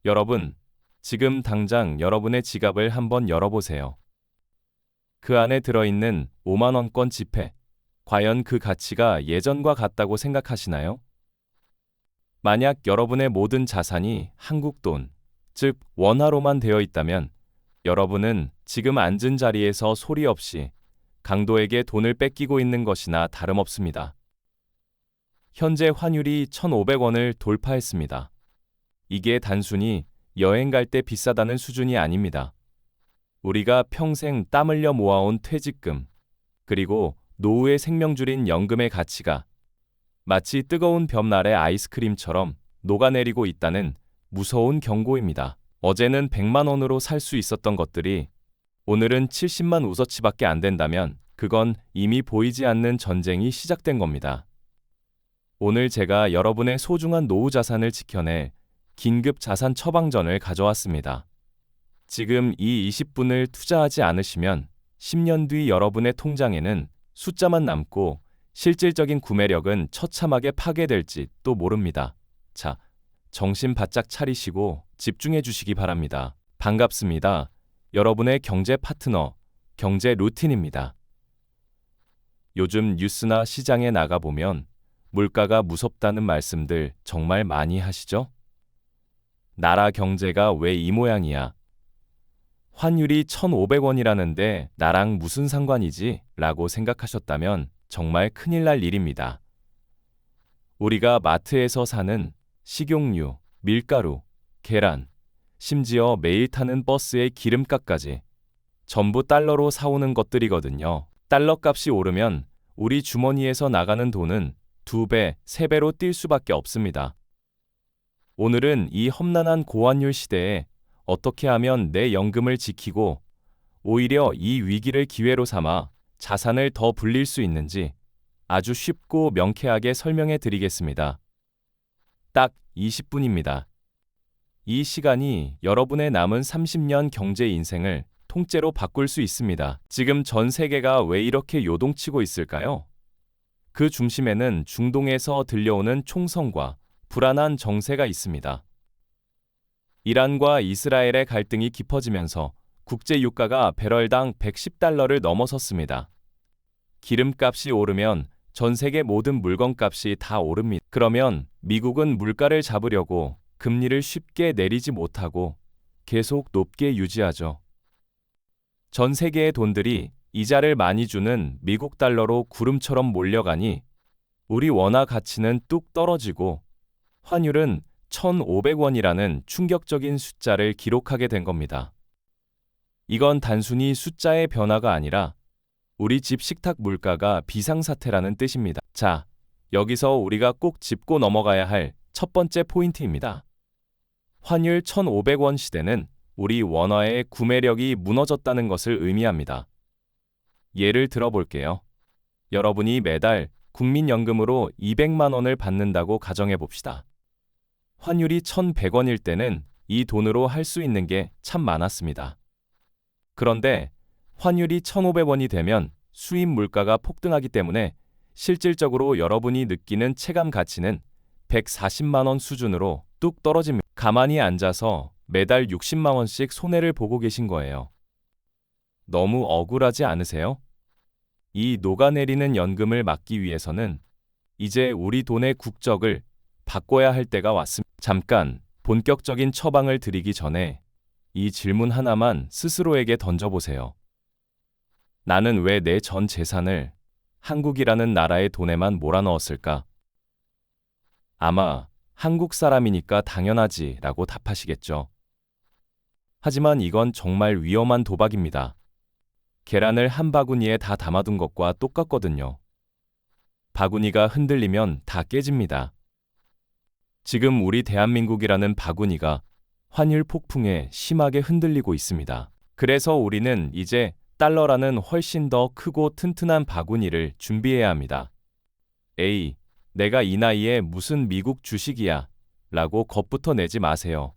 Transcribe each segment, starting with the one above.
여러분, 지금 당장 여러분의 지갑을 한번 열어보세요. 그 안에 들어있는 5만 원권 지폐, 과연 그 가치가 예전과 같다고 생각하시나요? 만약 여러분의 모든 자산이 한국 돈, 즉 원화로만 되어 있다면 여러분은 지금 앉은 자리에서 소리 없이 강도에게 돈을 뺏기고 있는 것이나 다름없습니다. 현재 환율이 1,500원을 돌파했습니다. 이게 단순히 여행 갈 때 비싸다는 수준이 아닙니다. 우리가 평생 땀 흘려 모아온 퇴직금, 그리고 노후의 생명줄인 연금의 가치가 마치 뜨거운 벽날의 아이스크림처럼 녹아내리고 있다는 무서운 경고입니다. 어제는 100만 원으로 살 수 있었던 것들이 오늘은 70만 우서치밖에 안 된다면 그건 이미 보이지 않는 전쟁이 시작된 겁니다. 오늘 제가 여러분의 소중한 노후 자산을 지켜낼 긴급 자산 처방전을 가져왔습니다. 지금 이 20분을 투자하지 않으시면 10년 뒤 여러분의 통장에는 숫자만 남고 실질적인 구매력은 처참하게 파괴될지도 모릅니다. 자, 정신 바짝 차리시고 집중해 주시기 바랍니다. 반갑습니다. 여러분의 경제 파트너, 경제 루틴입니다. 요즘 뉴스나 시장에 나가보면 물가가 무섭다는 말씀들 정말 많이 하시죠? 나라 경제가 왜 이 모양이야? 환율이 1,500원이라는데 나랑 무슨 상관이지? 라고 생각하셨다면 정말 큰일 날 일입니다. 우리가 마트에서 사는 식용유, 밀가루, 계란, 심지어 매일 타는 버스의 기름값까지 전부 달러로 사오는 것들이거든요. 달러 값이 오르면 우리 주머니에서 나가는 돈은 2배, 3배로 뛸 수밖에 없습니다. 오늘은 이 험난한 고환율 시대에 어떻게 하면 내 연금을 지키고 오히려 이 위기를 기회로 삼아 자산을 더 불릴 수 있는지 아주 쉽고 명쾌하게 설명해 드리겠습니다. 딱 20분입니다. 이 시간이 여러분의 남은 30년 경제 인생을 통째로 바꿀 수 있습니다. 지금 전 세계가 왜 이렇게 요동치고 있을까요? 그 중심에는 중동에서 들려오는 총성과 불안한 정세가 있습니다. 이란과 이스라엘의 갈등이 깊어지면서 국제 유가가 배럴당 110달러를 넘어섰습니다. 기름값이 오르면 전 세계 모든 물건값이 다 오릅니다. 그러면 미국은 물가를 잡으려고 금리를 쉽게 내리지 못하고 계속 높게 유지하죠. 전 세계의 돈들이 이자를 많이 주는 미국 달러로 구름처럼 몰려가니 우리 원화 가치는 뚝 떨어지고 환율은 1,500원이라는 충격적인 숫자를 기록하게 된 겁니다. 이건 단순히 숫자의 변화가 아니라 우리 집 식탁 물가가 비상사태라는 뜻입니다. 자, 여기서 우리가 꼭 짚고 넘어가야 할 첫 번째 포인트입니다. 환율 1,500원 시대는 우리 원화의 구매력이 무너졌다는 것을 의미합니다. 예를 들어볼게요. 여러분이 매달 국민연금으로 200만 원을 받는다고 가정해 봅시다. 환율이 1,100원일 때는 이 돈으로 할 수 있는 게 참 많았습니다. 그런데 환율이 1,500원이 되면 수입 물가가 폭등하기 때문에 실질적으로 여러분이 느끼는 체감 가치는 140만 원 수준으로 뚝 떨어집니다. 가만히 앉아서 매달 60만 원씩 손해를 보고 계신 거예요. 너무 억울하지 않으세요? 이 녹아내리는 연금을 막기 위해서는 이제 우리 돈의 국적을 바꿔야 할 때가 왔습니다. 잠깐 본격적인 처방을 드리기 전에 이 질문 하나만 스스로에게 던져보세요. 나는 왜 내 전 재산을 한국이라는 나라의 돈에만 몰아넣었을까? 아마 한국 사람이니까 당연하지 라고 답하시겠죠. 하지만 이건 정말 위험한 도박입니다. 계란을 한 바구니에 다 담아둔 것과 똑같거든요. 바구니가 흔들리면 다 깨집니다. 지금 우리 대한민국이라는 바구니가 환율 폭풍에 심하게 흔들리고 있습니다. 그래서 우리는 이제 달러라는 훨씬 더 크고 튼튼한 바구니를 준비해야 합니다. 에이, 내가 이 나이에 무슨 미국 주식이야 라고 겁부터 내지 마세요.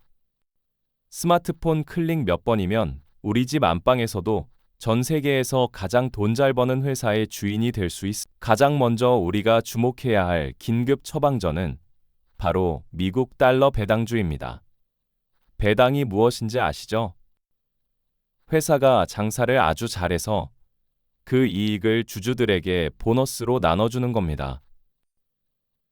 스마트폰 클릭 몇 번이면 우리 집 안방에서도 전 세계에서 가장 돈 잘 버는 회사의 주인이 될 수 있어. 가장 먼저 우리가 주목해야 할 긴급 처방전은 바로 미국 달러 배당주입니다. 배당이 무엇인지 아시죠? 회사가 장사를 아주 잘해서 그 이익을 주주들에게 보너스로 나눠주는 겁니다.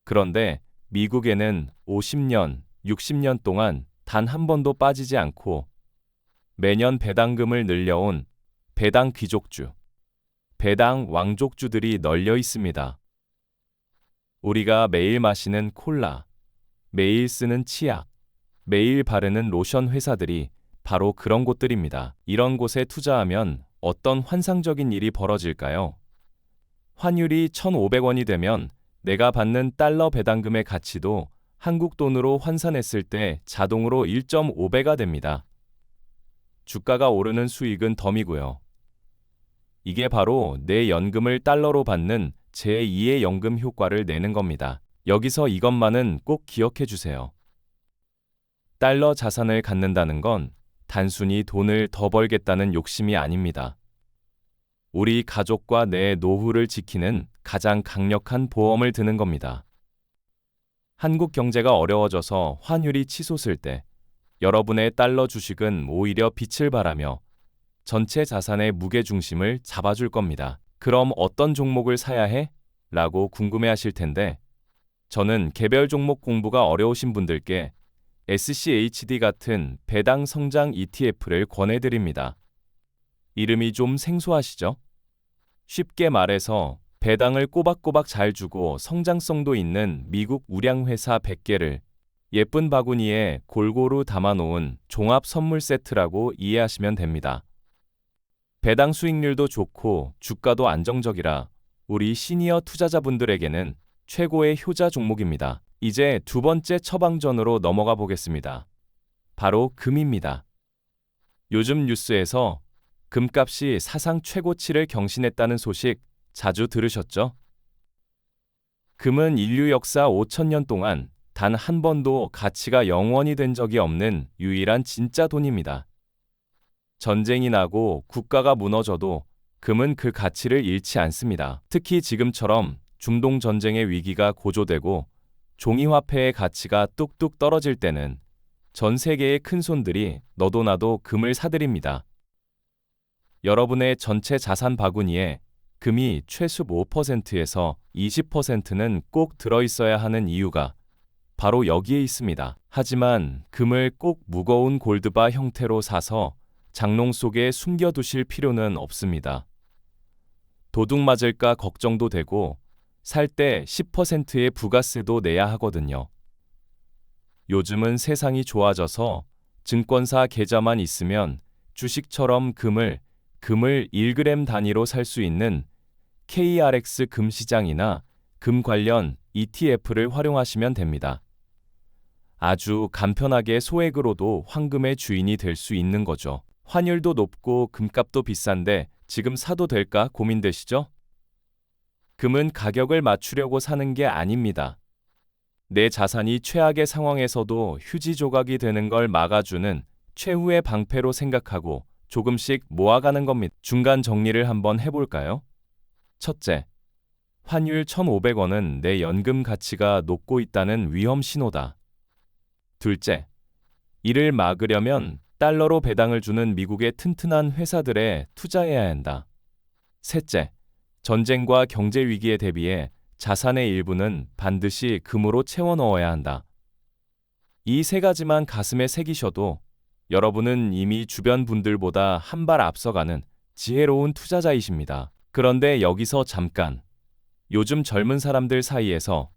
그런데 미국에는 50년, 60년 동안 단 한 번도 빠지지 않고 매년 배당금을 늘려온 배당 귀족주, 배당 왕족주들이 널려 있습니다. 우리가 매일 마시는 콜라, 매일 쓰는 치약, 매일 바르는 로션 회사들이 바로 그런 곳들입니다. 이런 곳에 투자하면 어떤 환상적인 일이 벌어질까요? 환율이 1,500원이 되면 내가 받는 달러 배당금의 가치도 한국 돈으로 환산했을 때 자동으로 1.5배가 됩니다. 주가가 오르는 수익은 덤이고요. 이게 바로 내 연금을 달러로 받는 제2의 연금 효과를 내는 겁니다. 여기서 이것만은 꼭 기억해 주세요. 달러 자산을 갖는다는 건 단순히 돈을 더 벌겠다는 욕심이 아닙니다. 우리 가족과 내 노후를 지키는 가장 강력한 보험을 드는 겁니다. 한국 경제가 어려워져서 환율이 치솟을 때 여러분의 달러 주식은 오히려 빛을 발하며 전체 자산의 무게중심을 잡아줄 겁니다. 그럼 어떤 종목을 사야 해? 라고 궁금해하실 텐데 저는 개별 종목 공부가 어려우신 분들께 SCHD 같은 배당 성장 ETF를 권해드립니다. 이름이 좀 생소하시죠? 쉽게 말해서 배당을 꼬박꼬박 잘 주고 성장성도 있는 미국 우량회사 100개를 예쁜 바구니에 골고루 담아놓은 종합 선물 세트라고 이해하시면 됩니다. 배당 수익률도 좋고 주가도 안정적이라 우리 시니어 투자자분들에게는 최고의 효자 종목입니다. 이제 두 번째 처방전으로 넘어가 보겠습니다. 바로 금입니다. 요즘 뉴스에서 금값이 사상 최고치를 경신했다는 소식 자주 들으셨죠? 금은 인류 역사 5,000년 동안 단 한 번도 가치가 0원이 된 적이 없는 유일한 진짜 돈입니다. 전쟁이 나고 국가가 무너져도 금은 그 가치를 잃지 않습니다. 특히 지금처럼 중동 전쟁의 위기가 고조되고 종이화폐의 가치가 뚝뚝 떨어질 때는 전 세계의 큰손들이 너도 나도 금을 사들입니다. 여러분의 전체 자산 바구니에 금이 최소 5%에서 20%는 꼭 들어있어야 하는 이유가 바로 여기에 있습니다. 하지만 금을 꼭 무거운 골드바 형태로 사서 장롱 속에 숨겨두실 필요는 없습니다. 도둑 맞을까 걱정도 되고 살 때 10%의 부가세도 내야 하거든요. 요즘은 세상이 좋아져서 증권사 계좌만 있으면 주식처럼 금을 1g 단위로 살 수 있는 KRX 금시장이나 금 관련 ETF를 활용하시면 됩니다. 아주 간편하게 소액으로도 황금의 주인이 될 수 있는 거죠. 환율도 높고 금값도 비싼데 지금 사도 될까 고민되시죠? 금은 가격을 맞추려고 사는 게 아닙니다. 내 자산이 최악의 상황에서도 휴지 조각이 되는 걸 막아주는 최후의 방패로 생각하고 조금씩 모아가는 겁니다. 중간 정리를 한번 해볼까요? 첫째, 환율 1,500원은 내 연금 가치가 녹고 있다는 위험 신호다. 둘째, 이를 막으려면 달러로 배당을 주는 미국의 튼튼한 회사들에 투자해야 한다. 셋째, 전쟁과 경제 위기에 대비해 자산의 일부는 반드시 금으로 채워 넣어야 한다. 이 세 가지만 가슴에 새기셔도 여러분은 이미 주변 분들보다 한 발 앞서가는 지혜로운 투자자이십니다. 그런데 여기서 잠깐, 요즘 젊은 사람들 사이에서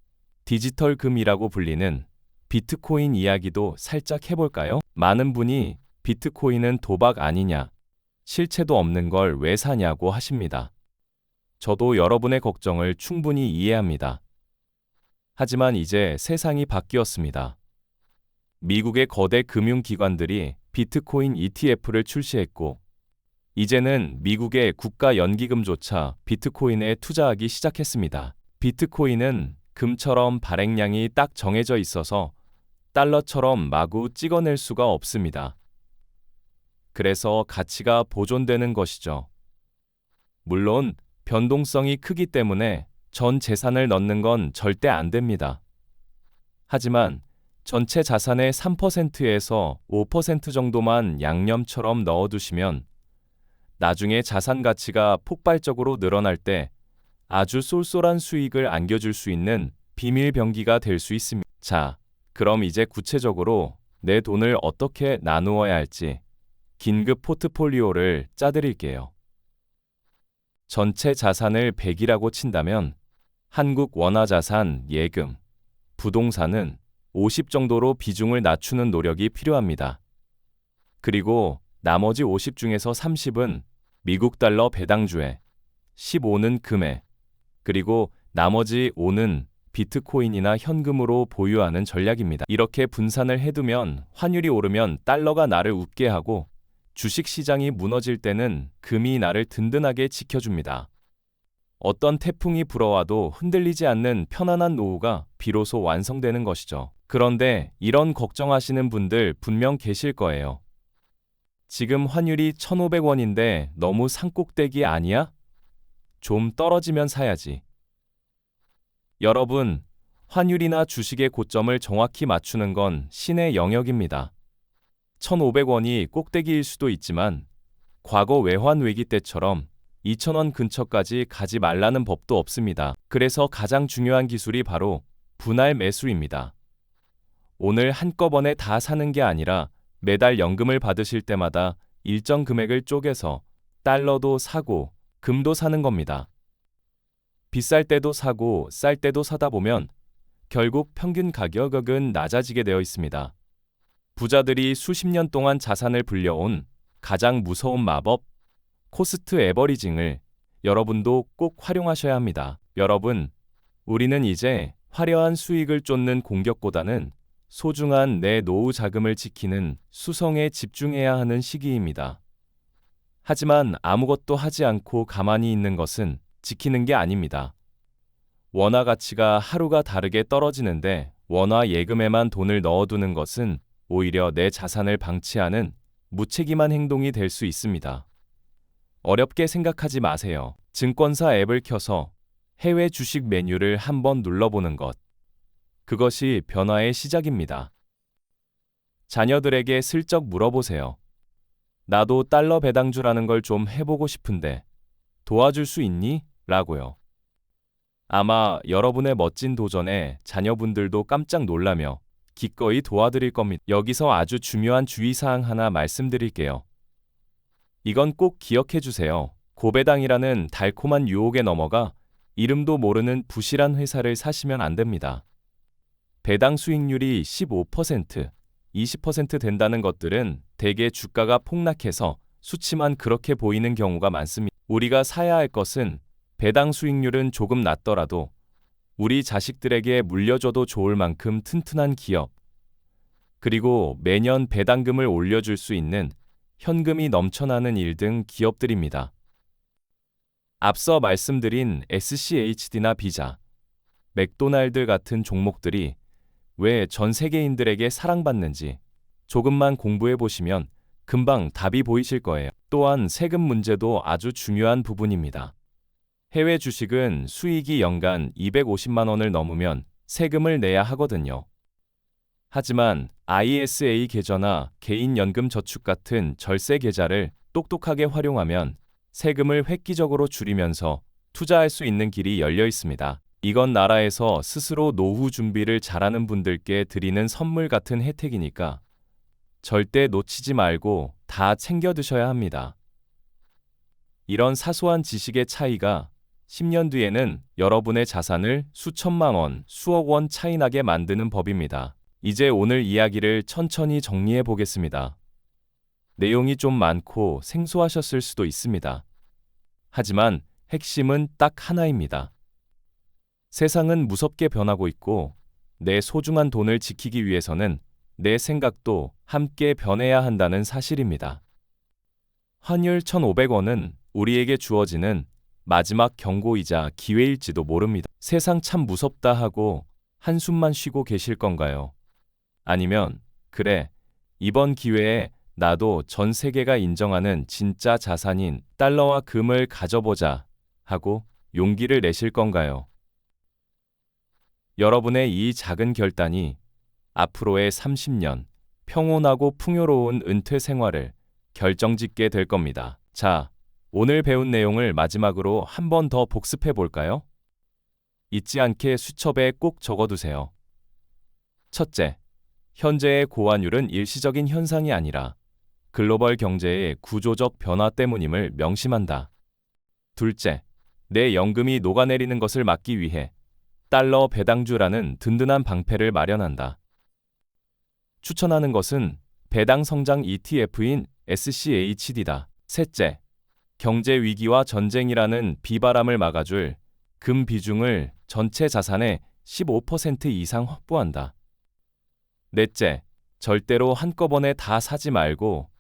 디지털 금이라고 불리는 비트코인 이야기도 살짝 해볼까요? 많은 분이 비트코인은 도박 아니냐, 실체도 없는 걸 왜 사냐고 하십니다. 저도 여러분의 걱정을 충분히 이해합니다. 하지만 이제 세상이 바뀌었습니다. 미국의 거대 금융기관들이 비트코인 ETF를 출시했고, 이제는 미국의 국가연기금조차 비트코인에 투자하기 시작했습니다. 비트코인은 금처럼 발행량이 딱 정해져 있어서 달러처럼 마구 찍어낼 수가 없습니다. 그래서 가치가 보존되는 것이죠. 물론 변동성이 크기 때문에 전 재산을 넣는 건 절대 안 됩니다. 하지만 전체 자산의 3%에서 5% 정도만 양념처럼 넣어두시면 나중에 자산 가치가 폭발적으로 늘어날 때 아주 쏠쏠한 수익을 안겨줄 수 있는 비밀 병기가 될 수 있습니다. 자, 그럼 이제 구체적으로 내 돈을 어떻게 나누어야 할지 긴급 포트폴리오를 짜드릴게요. 전체 자산을 100이라고 친다면 한국 원화자산, 예금, 부동산은 50 정도로 비중을 낮추는 노력이 필요합니다. 그리고 나머지 50 중에서 30은 미국 달러 배당주에, 15는 금에, 그리고 나머지 5는 비트코인이나 현금으로 보유하는 전략입니다. 이렇게 분산을 해두면 환율이 오르면 달러가 나를 웃게 하고 주식시장이 무너질 때는 금이 나를 든든하게 지켜줍니다. 어떤 태풍이 불어와도 흔들리지 않는 편안한 노후가 비로소 완성되는 것이죠. 그런데 이런 걱정하시는 분들 분명 계실 거예요. 지금 환율이 1,500원인데 너무 산꼭대기 아니야? 좀 떨어지면 사야지. 여러분, 환율이나 주식의 고점을 정확히 맞추는 건 신의 영역입니다. 1,500원이 꼭대기일 수도 있지만 과거 외환 위기 때처럼 2,000원 근처까지 가지 말라는 법도 없습니다. 그래서 가장 중요한 기술이 바로 분할 매수입니다. 오늘 한꺼번에 다 사는 게 아니라 매달 연금을 받으실 때마다 일정 금액을 쪼개서 달러도 사고 금도 사는 겁니다. 비쌀 때도 사고 쌀 때도 사다 보면 결국 평균 가격은 낮아지게 되어 있습니다. 부자들이 수십 년 동안 자산을 불려온 가장 무서운 마법, 코스트 에버리징을 여러분도 꼭 활용하셔야 합니다. 여러분, 우리는 이제 화려한 수익을 쫓는 공격보다는 소중한 내 노후 자금을 지키는 수성에 집중해야 하는 시기입니다. 하지만 아무것도 하지 않고 가만히 있는 것은 지키는 게 아닙니다. 원화 가치가 하루가 다르게 떨어지는데 원화 예금에만 돈을 넣어두는 것은 오히려 내 자산을 방치하는 무책임한 행동이 될 수 있습니다. 어렵게 생각하지 마세요. 증권사 앱을 켜서 해외 주식 메뉴를 한번 눌러보는 것. 그것이 변화의 시작입니다. 자녀들에게 슬쩍 물어보세요. 나도 달러 배당주라는 걸 좀 해보고 싶은데 도와줄 수 있니? 라고요. 아마 여러분의 멋진 도전에 자녀분들도 깜짝 놀라며 기꺼이 도와드릴 겁니다. 여기서 아주 중요한 주의사항 하나 말씀드릴게요. 이건 꼭 기억해 주세요. 고배당이라는 달콤한 유혹에 넘어가 이름도 모르는 부실한 회사를 사시면 안 됩니다. 배당 수익률이 15%, 20% 된다는 것들은 대개 주가가 폭락해서 수치만 그렇게 보이는 경우가 많습니다. 우리가 사야 할 것은 배당 수익률은 조금 낮더라도 우리 자식들에게 물려줘도 좋을 만큼 튼튼한 기업, 그리고 매년 배당금을 올려줄 수 있는 현금이 넘쳐나는 일 등 기업들입니다. 앞서 말씀드린 SCHD나 비자, 맥도날드 같은 종목들이 왜 전 세계인들에게 사랑받는지 조금만 공부해 보시면 금방 답이 보이실 거예요. 또한 세금 문제도 아주 중요한 부분입니다. 해외 주식은 수익이 연간 250만 원을 넘으면 세금을 내야 하거든요. 하지만 ISA 계좌나 개인연금 저축 같은 절세 계좌를 똑똑하게 활용하면 세금을 획기적으로 줄이면서 투자할 수 있는 길이 열려 있습니다. 이건 나라에서 스스로 노후 준비를 잘하는 분들께 드리는 선물 같은 혜택이니까 절대 놓치지 말고 다 챙겨 드셔야 합니다. 이런 사소한 지식의 차이가 10년 뒤에는 여러분의 자산을 수천만 원, 수억 원 차이 나게 만드는 법입니다. 이제 오늘 이야기를 천천히 정리해 보겠습니다. 내용이 좀 많고 생소하셨을 수도 있습니다. 하지만 핵심은 딱 하나입니다. 세상은 무섭게 변하고 있고 내 소중한 돈을 지키기 위해서는 내 생각도 함께 변해야 한다는 사실입니다. 환율 1,500원은 우리에게 주어지는 마지막 경고이자 기회일지도 모릅니다. 세상 참 무섭다 하고 한숨만 쉬고 계실 건가요? 아니면 그래, 이번 기회에 나도 전 세계가 인정하는 진짜 자산인 달러와 금을 가져보자 하고 용기를 내실 건가요? 여러분의 이 작은 결단이 앞으로의 30년 평온하고 풍요로운 은퇴 생활을 결정짓게 될 겁니다. 자, 오늘 배운 내용을 마지막으로 한 번 더 복습해 볼까요? 잊지 않게 수첩에 꼭 적어두세요. 첫째, 현재의 고환율은 일시적인 현상이 아니라 글로벌 경제의 구조적 변화 때문임을 명심한다. 둘째, 내 연금이 녹아내리는 것을 막기 위해 달러 배당주라는 든든한 방패를 마련한다. 추천하는 것은 배당 성장 ETF인 SCHD다. 셋째, 경제 위기와 전쟁이라는 비바람을 막아줄 금 비중을 전체 자산의 15% 이상 확보한다. 넷째, 절대로 한꺼번에 다 사지 말고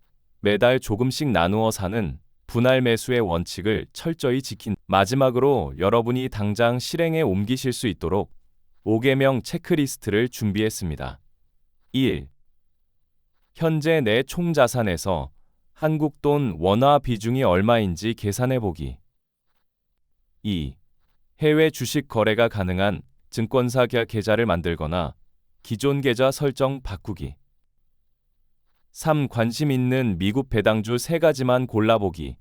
매달 조금씩 나누어 사는 분할 매수의 원칙을 철저히 지킨. 마지막으로 여러분이 당장 실행에 옮기실 수 있도록 5개명 체크리스트를 준비했습니다. 1. 현재 내 총 자산에서 한국 돈 원화 비중이 얼마인지 계산해 보기. 2. 해외 주식 거래가 가능한 증권사 계좌를 만들거나 기존 계좌 설정 바꾸기. 3. 관심 있는 미국 배당주 3가지만 골라보기.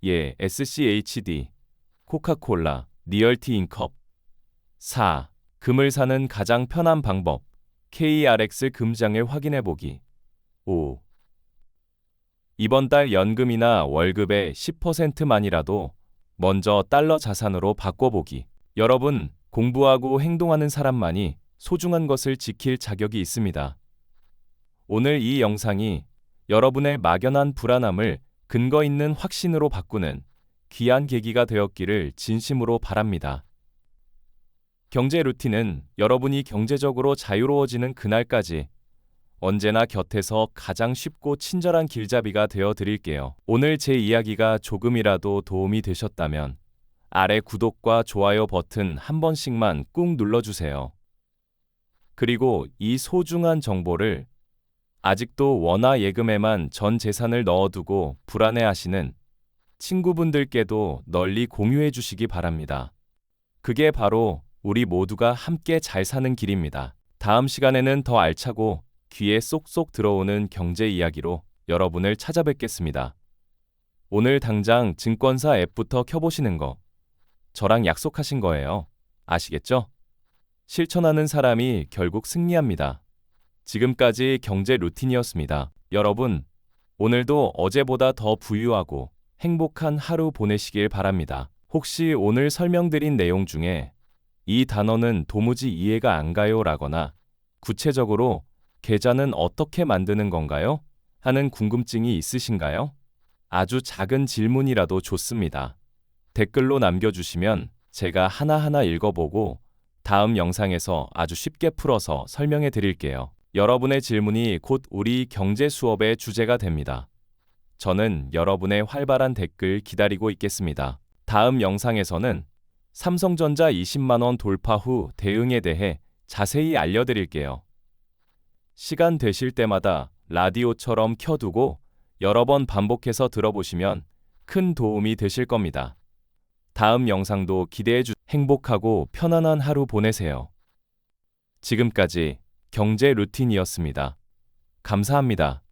예, SCHD, 코카콜라, 리얼티 인컵. 4. 금을 사는 가장 편한 방법. KRX 금장을 확인해보기. 5. 이번 달 연금이나 월급의 10%만이라도 먼저 달러 자산으로 바꿔보기. 여러분, 공부하고 행동하는 사람만이 소중한 것을 지킬 자격이 있습니다. 오늘 이 영상이 여러분의 막연한 불안함을 근거 있는 확신으로 바꾸는 귀한 계기가 되었기를 진심으로 바랍니다. 경제 루틴은 여러분이 경제적으로 자유로워지는 그날까지 언제나 곁에서 가장 쉽고 친절한 길잡이가 되어 드릴게요. 오늘 제 이야기가 조금이라도 도움이 되셨다면 아래 구독과 좋아요 버튼 한 번씩만 꾹 눌러주세요. 그리고 이 소중한 정보를 아직도 원화 예금에만 전 재산을 넣어두고 불안해하시는 친구분들께도 널리 공유해 주시기 바랍니다. 그게 바로 우리 모두가 함께 잘 사는 길입니다. 다음 시간에는 더 알차고 귀에 쏙쏙 들어오는 경제 이야기로 여러분을 찾아뵙겠습니다. 오늘 당장 증권사 앱부터 켜보시는 거 저랑 약속하신 거예요. 아시겠죠? 실천하는 사람이 결국 승리합니다. 지금까지 경제 루틴이었습니다. 여러분, 오늘도 어제보다 더 부유하고 행복한 하루 보내시길 바랍니다. 혹시 오늘 설명드린 내용 중에 이 단어는 도무지 이해가 안 가요 라거나 구체적으로 계좌는 어떻게 만드는 건가요? 하는 궁금증이 있으신가요? 아주 작은 질문이라도 좋습니다. 댓글로 남겨주시면 제가 하나하나 읽어보고 다음 영상에서 아주 쉽게 풀어서 설명해 드릴게요. 여러분의 질문이 곧 우리 경제 수업의 주제가 됩니다. 저는 여러분의 활발한 댓글 기다리고 있겠습니다. 다음 영상에서는 삼성전자 20만 원 돌파 후 대응에 대해 자세히 알려드릴게요. 시간 되실 때마다 라디오처럼 켜두고 여러 번 반복해서 들어보시면 큰 도움이 되실 겁니다. 다음 영상도 기대해 주세요. 행복하고 편안한 하루 보내세요. 지금까지 경제 루틴이었습니다. 감사합니다.